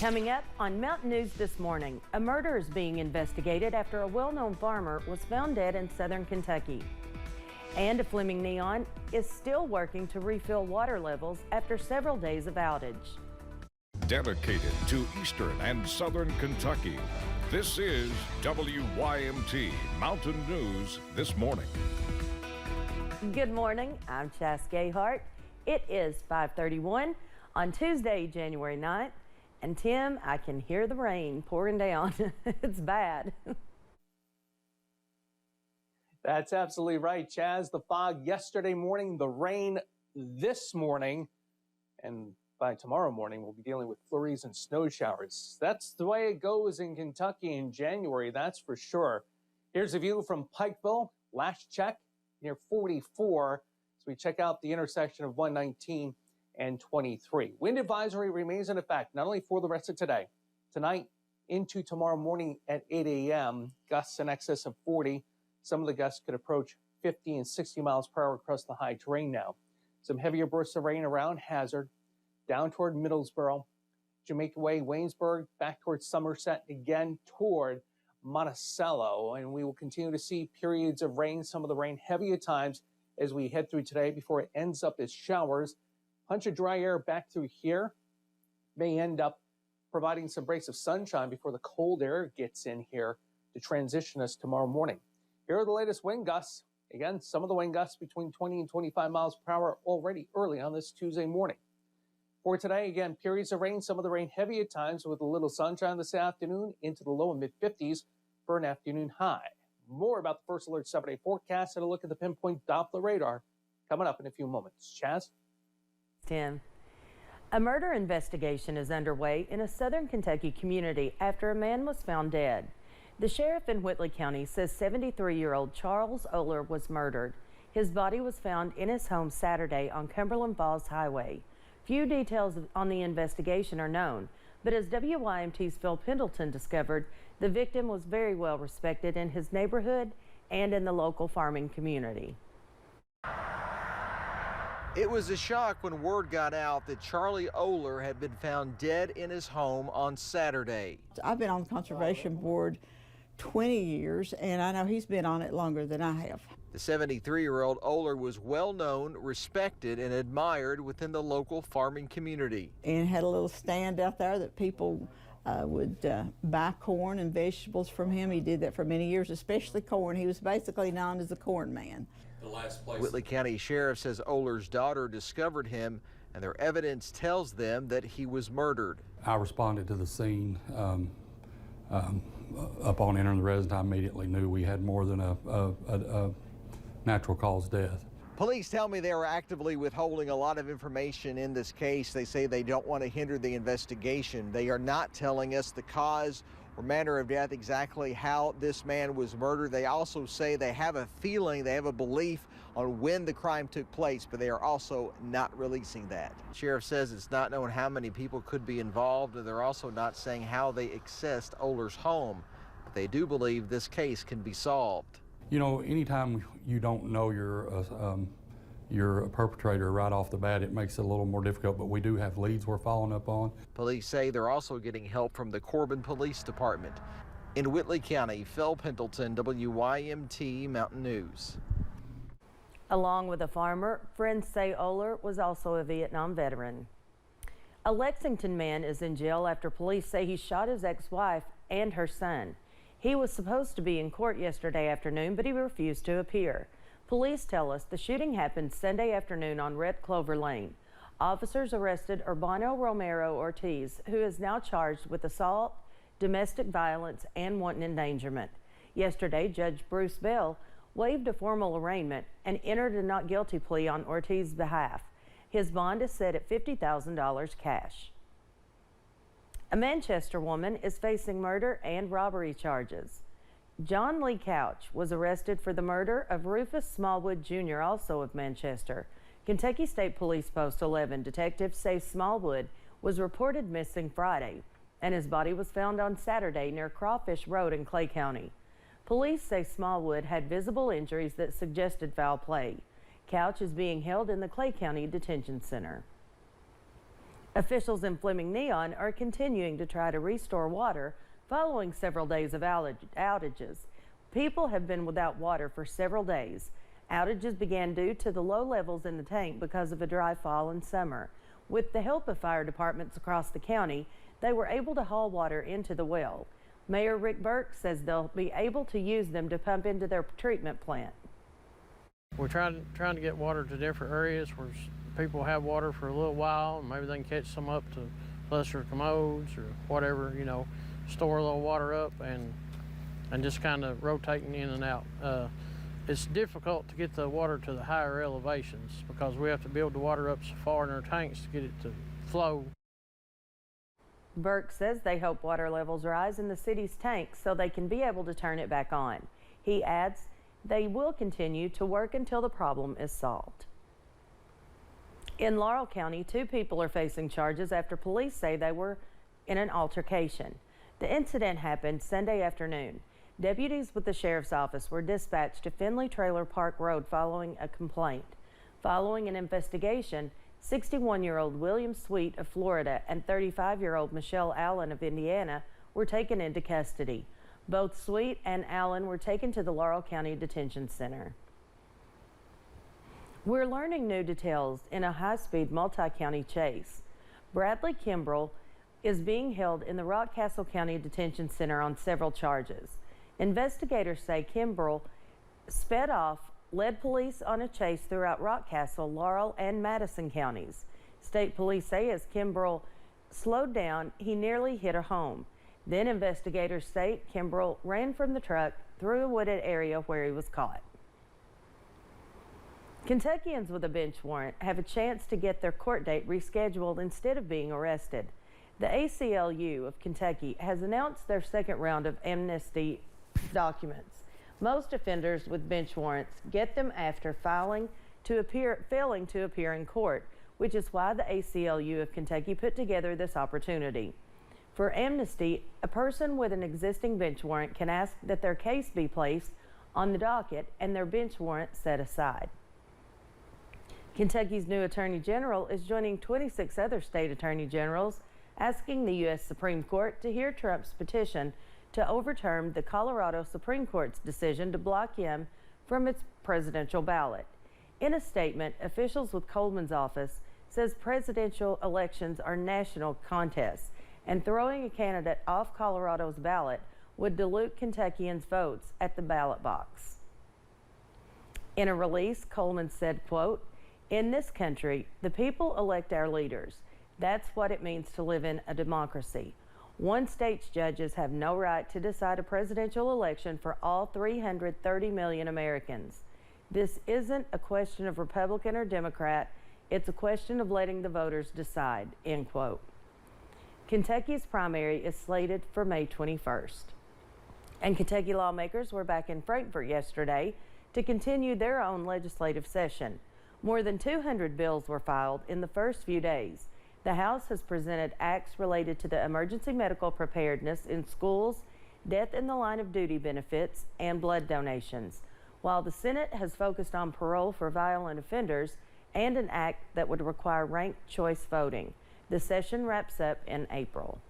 Coming up on Mountain News this morning, a murder is being investigated after a well-known farmer was found dead in southern Kentucky. And a Fleming Neon is still working to refill water levels after several days of outage. Dedicated to eastern and southern Kentucky, this is WYMT Mountain News this morning. Good morning, I'm Chas Gayhart. It is 5:31 on Tuesday, January 9th. And Tim, I can hear the rain pouring down. It's bad. That's absolutely right, Chaz. The fog yesterday morning, the rain this morning, and by tomorrow morning, we'll be dealing with flurries and snow showers. That's the way it goes in Kentucky in January, that's for sure. Here's a view from Pikeville. Last check, near 44, as we check out the intersection of 119 and 23. Wind advisory remains in effect, not only for the rest of today, tonight into tomorrow morning at 8 a.m. Gusts in excess of 40. Some of the gusts could approach 50 and 60 miles per hour across the high terrain now. Some heavier bursts of rain around Hazard, down toward Middlesboro, Jamaica Way, Waynesburg, back towards Somerset, again toward Monticello. And we will continue to see periods of rain, some of the rain heavy at times as we head through today before it ends up as showers. Punch of dry air back through here may end up providing some breaks of sunshine before the cold air gets in here to transition us tomorrow morning. Here are the latest wind gusts. Again, some of the wind gusts between 20 and 25 miles per hour already early on this Tuesday morning. For today, again, periods of rain, some of the rain heavy at times with a little sunshine this afternoon into the low and mid 50s for an afternoon high. More about the First Alert 7-day forecast and a look at the pinpoint Doppler radar coming up in a few moments. Chaz? Tim. A murder investigation is underway in a southern Kentucky community after a man was found dead. The sheriff in Whitley County says 73-year-old Charles Oler was murdered. His body was found in his home Saturday on Cumberland Falls Highway. Few details on the investigation are known, but as WYMT's Phil Pendleton discovered, the victim was very well respected in his neighborhood and in the local farming community. It was a shock when word got out that Charlie Oler had been found dead in his home on Saturday. I've been on the Conservation Board 20 years, and I know he's been on it longer than I have. The 73-year-old Oler was well known, respected, and admired within the local farming community. And had a little stand out there that people would buy corn and vegetables from him. He did that for many years, especially corn. He was basically known as the corn man. Whitley County Sheriff says Oler's daughter discovered him, and their evidence tells them that he was murdered. I responded to the scene. Upon entering the residence, I immediately knew we had more than a natural cause death. Police tell me they are actively withholding a lot of information in this case. They say they don't want to hinder the investigation. They are not telling us the cause or manner of death, exactly how this man was murdered. They also say they have a feeling, they have a belief on when the crime took place, but they are also not releasing that. The sheriff says it's not known how many people could be involved, and they're also not saying how they accessed Oler's home. But they do believe this case can be solved. You know, anytime you don't know you're a perpetrator right off the bat, it makes it a little more difficult, but we do have leads we're following up on. Police say they're also getting help from the Corbin Police Department. In Whitley County, Phil Pendleton, WYMT Mountain News. Along with a farmer, friends say Oler was also a Vietnam veteran. A Lexington man is in jail after police say he shot his ex-wife and her son. He was supposed to be in court yesterday afternoon, but he refused to appear. Police tell us the shooting happened Sunday afternoon on Red Clover Lane. Officers arrested Urbano Romero Ortiz, who is now charged with assault, domestic violence, and wanton endangerment. Yesterday, Judge Bruce Bell waived a formal arraignment and entered a not guilty plea on Ortiz's behalf. His bond is set at $50,000 cash. A Manchester woman is facing murder and robbery charges. John Lee Couch was arrested for the murder of Rufus Smallwood Jr., also of Manchester. Kentucky State Police Post 11 detectives say Smallwood was reported missing Friday, and his body was found on Saturday near Crawfish Road in Clay County. Police say Smallwood had visible injuries that suggested foul play. Couch is being held in the Clay County Detention Center. Officials in Fleming Neon are continuing to try to restore water following several days of outages. People have been without water for several days. Outages began due to the low levels in the tank because of a dry fall and summer. With the help of fire departments across the county, they were able to haul water into the well. Mayor Rick Burke says they'll be able to use them to pump into their treatment plant. We're trying to get water to different areas where people have water for a little while, and maybe they can catch some up to lesser commodes or whatever, you know, store a little water up and just kind of rotating in and out. It's difficult to get the water to the higher elevations because we have to build the water up so far in our tanks to get it to flow. Burke says they hope water levels rise in the city's tanks so they can be able to turn it back on. He adds they will continue to work until the problem is solved. In Laurel County, 2 people are facing charges after police say they were in an altercation. The incident happened Sunday afternoon. Deputies with the sheriff's office were dispatched to Finley Trailer Park Road following a complaint. Following an investigation, 61-year-old William Sweet of Florida and 35-year-old Michelle Allen of Indiana were taken into custody. Both Sweet and Allen were taken to the Laurel County Detention Center. We're learning new details in a high-speed multi-county chase. Bradley Kimbrell is being held in the Rockcastle County Detention Center on several charges. Investigators say Kimbrell sped off, led police on a chase throughout Rockcastle, Laurel, and Madison counties. State police say as Kimbrell slowed down, he nearly hit a home. Then investigators state Kimbrell ran from the truck through a wooded area where he was caught. Kentuckians with a bench warrant have a chance to get their court date rescheduled instead of being arrested. The ACLU of Kentucky has announced their second round of amnesty documents. Most offenders with bench warrants get them after failing to appear in court, which is why the ACLU of Kentucky put together this opportunity. For amnesty, a person with an existing bench warrant can ask that their case be placed on the docket and their bench warrant set aside. Kentucky's new Attorney General is joining 26 other state Attorney Generals asking the U.S. Supreme Court to hear Trump's petition to overturn the Colorado Supreme Court's decision to block him from its presidential ballot. In a statement, officials with Coleman's office says presidential elections are national contests, and throwing a candidate off Colorado's ballot would dilute Kentuckians' votes at the ballot box. In a release, Coleman said, quote, "In this country, the people elect our leaders. That's what it means to live in a democracy. One state's judges have no right to decide a presidential election for all 330 million Americans. This isn't a question of Republican or Democrat. It's a question of letting the voters decide," end quote. Kentucky's primary is slated for May 21st. And Kentucky lawmakers were back in Frankfort yesterday to continue their own legislative session. More than 200 bills were filed in the first few days. The House has presented acts related to the emergency medical preparedness in schools, death in the line of duty benefits, and blood donations, while the Senate has focused on parole for violent offenders and an act that would require ranked choice voting. The session wraps up in April.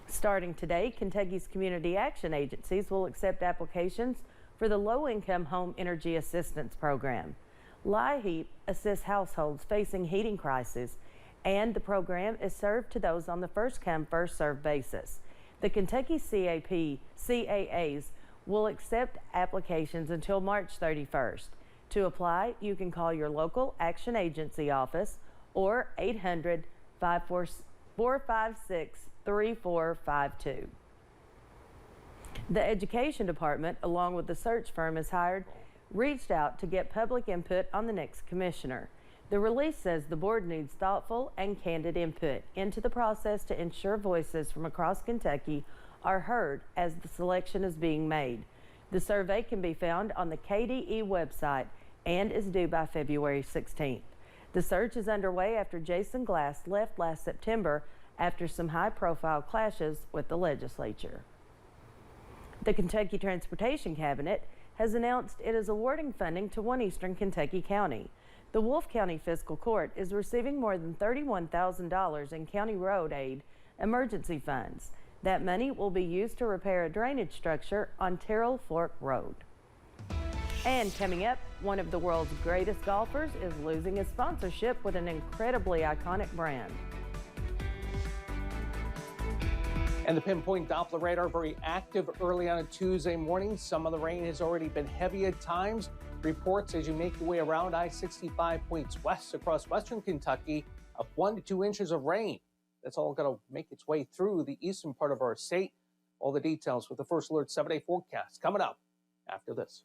Starting today, Kentucky's community action agencies will accept applications for the Low-Income Home Energy Assistance Program. LIHEAP assists households facing heating crises, and the program is served to those on the first-come, first-served basis. The Kentucky CAAs will accept applications until March 31st. To apply, you can call your local action agency office or 800-456-3452. The Education Department, along with the search firm reached out to get public input on the next commissioner. The release says the board needs thoughtful and candid input into the process to ensure voices from across Kentucky are heard as the selection is being made. The survey can be found on the KDE website and is due by February 16th. The search is underway after Jason Glass left last September after some high-profile clashes with the legislature. The Kentucky Transportation Cabinet has announced it is awarding funding to one eastern Kentucky county. The Wolfe County Fiscal Court is receiving more than $31,000 in county road aid emergency funds. That money will be used to repair a drainage structure on Terrell Fork Road. And coming up, one of the world's greatest golfers is losing his sponsorship with an incredibly iconic brand. And the pinpoint Doppler radar very active early on a Tuesday morning. Some of the rain has already been heavy at times. Reports as you make your way around I-65 points west across western Kentucky of 1 to 2 inches of rain. That's all going to make its way through the eastern part of our state. All the details with the First Alert 7-day forecast coming up after this.